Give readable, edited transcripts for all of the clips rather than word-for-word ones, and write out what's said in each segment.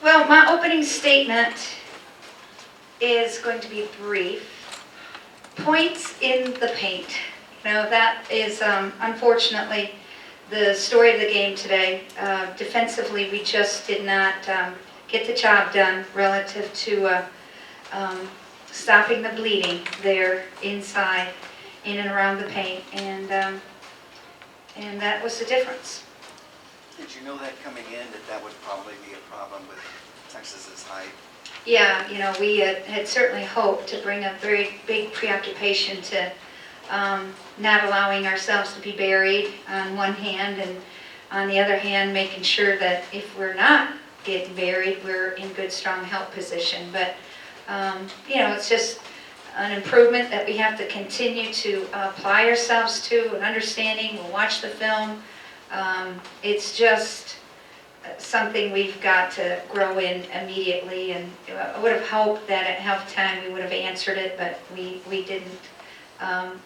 Well, my opening statement is going to be brief. Points in the paint. That is unfortunately the story of the game today. Defensively, we just did not get the job done relative to stopping the bleeding there inside, in and around the paint, and that was the difference. Did you know that coming in that would probably be a problem with Texas's height? Yeah, we had certainly hoped to bring a very big preoccupation to not allowing ourselves to be buried on one hand, and on the other hand making sure that if we're not getting buried, we're in good, strong help position. But it's just an improvement that we have to continue to apply ourselves to, an understanding. We'll watch the film. It's just something we've got to grow in immediately, and I would have hoped that at halftime we would have answered it, but we didn't.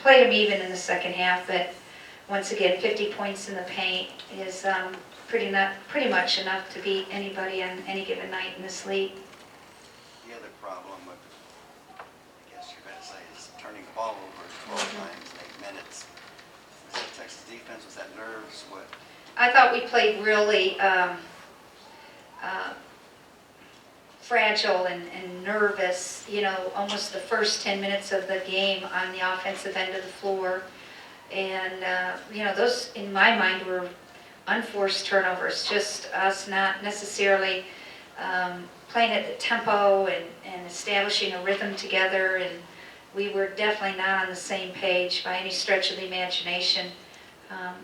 Played them even in the second half, but once again, 50 points in the paint is pretty much enough to beat anybody on any given night in this league. The other problem with, I guess you're going to say, is turning the ball over 12 times in 8 minutes. Was that Texas defense? Was that nerves? What? I thought we played really fragile and nervous, almost the first 10 minutes of the game on the offensive end of the floor. And, those, in my mind, were unforced turnovers, just us not necessarily playing at the tempo and establishing a rhythm together. And we were definitely not on the same page by any stretch of the imagination,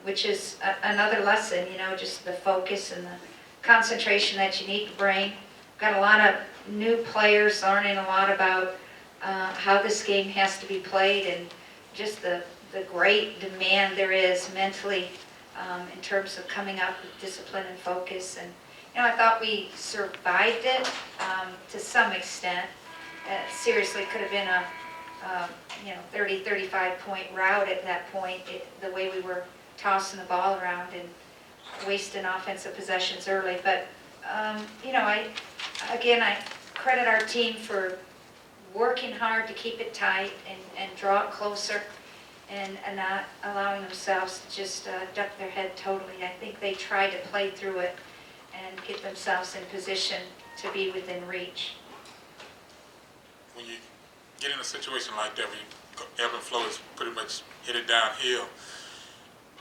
which is another lesson, just the focus and the concentration that you need to bring. Got a lot of new players learning a lot about how this game has to be played, and just the great demand there is mentally in terms of coming up with discipline and focus. And I thought we survived it to some extent. Seriously, could have been a 30-35 point rout at that point, the way we were tossing the ball around and wasting offensive possessions early. But I credit our team for working hard to keep it tight and draw it closer, and not allowing themselves to just duck their head totally. I think they tried to play through it and get themselves in position to be within reach. When you get in a situation like that, where you ebb and flow is pretty much headed downhill,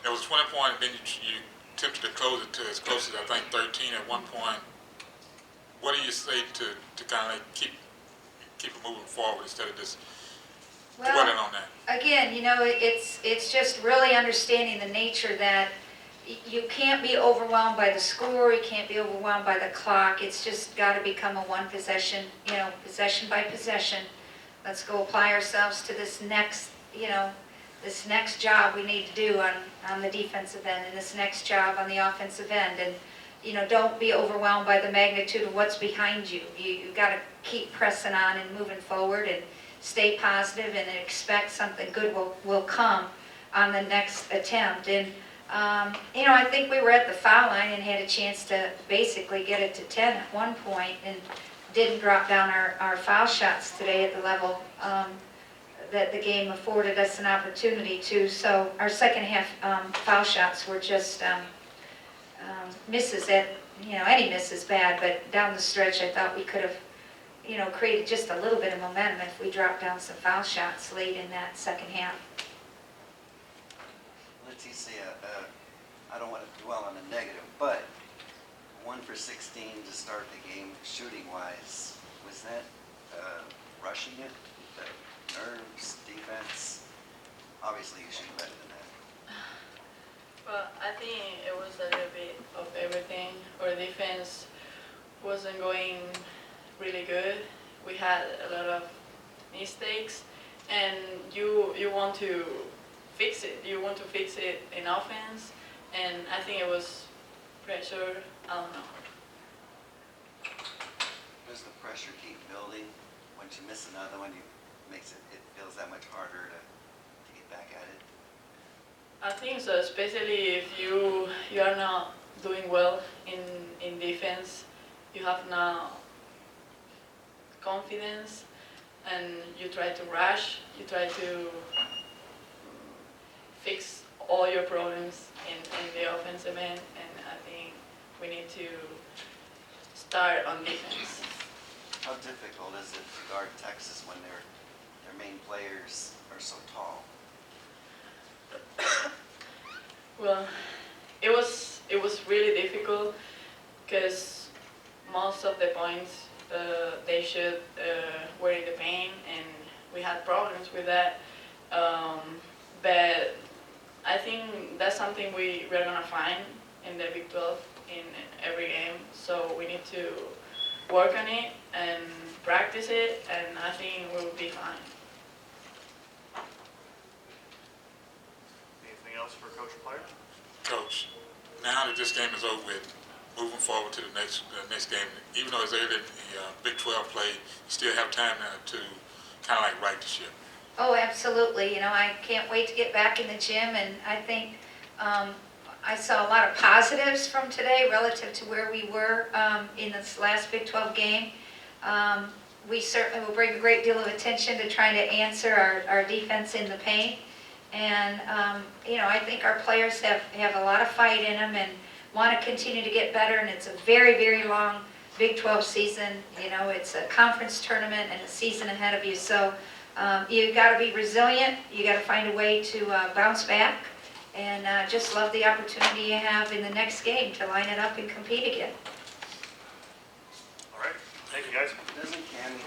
there was 20 points, then you attempted to close it to as close as I think 13 at one point. What do you say to kind of keep it moving forward instead of just dwelling on that? Again, it's just really understanding the nature that you can't be overwhelmed by the score, you can't be overwhelmed by the clock. It's just got to become a one possession, possession by possession. Let's go apply ourselves to this next job we need to do on the defensive end, and this next job on the offensive end. And don't be overwhelmed by the magnitude of what's behind you. You've got to keep pressing on and moving forward, and stay positive, and expect something good will come on the next attempt. And I think we were at the foul line and had a chance to basically get it to 10 at one point, and didn't drop down our foul shots today at the level that the game afforded us an opportunity to. So our second half foul shots were just misses at, any miss is bad, but down the stretch I thought we could have, created just a little bit of momentum if we dropped down some foul shots late in that second half. Leticia, I don't want to dwell on the negative, but 1 for 16 to start the game shooting-wise. Was that rushing it? The nerves, defense? Obviously you shoot better than that. Well, I think it was a little bit of everything. Our defense wasn't going really good. We had a lot of mistakes, and you want to fix it. You want to fix it in offense, and I think it was pressure. I don't know. Does the pressure keep building? Once you miss another one, it feels that much harder to get back at it? I think so, especially if you are not doing well in defense, you have now confidence, and you try to rush, you try to fix all your problems in the offensive end, and I think we need to start on defense. How difficult is it to guard Texas when their main players are so tall? Well, it was really difficult because most of the points they shoot were in the paint, and we had problems with that. But I think that's something we're gonna find in the Big 12 in every game. So we need to work on it and practice it, and I think we will be fine. Anything else for Coach or players? Coach, now that this game is over with, moving forward to the next game, even though it's early in the Big 12 play, you still have time now to kind of like right the ship. Oh, absolutely. You know, I can't wait to get back in the gym, and I think I saw a lot of positives from today relative to where we were in this last Big 12 game. We certainly will bring a great deal of attention to trying to answer our defense in the paint. And, you know, I think our players have a lot of fight in them and want to continue to get better. And it's a very, very long Big 12 season. You know, it's a conference tournament and a season ahead of you. So you got to be resilient. You got to find a way to bounce back. And just love the opportunity you have in the next game to line it up and compete again. All right. Thank you, guys. Doesn't Cammy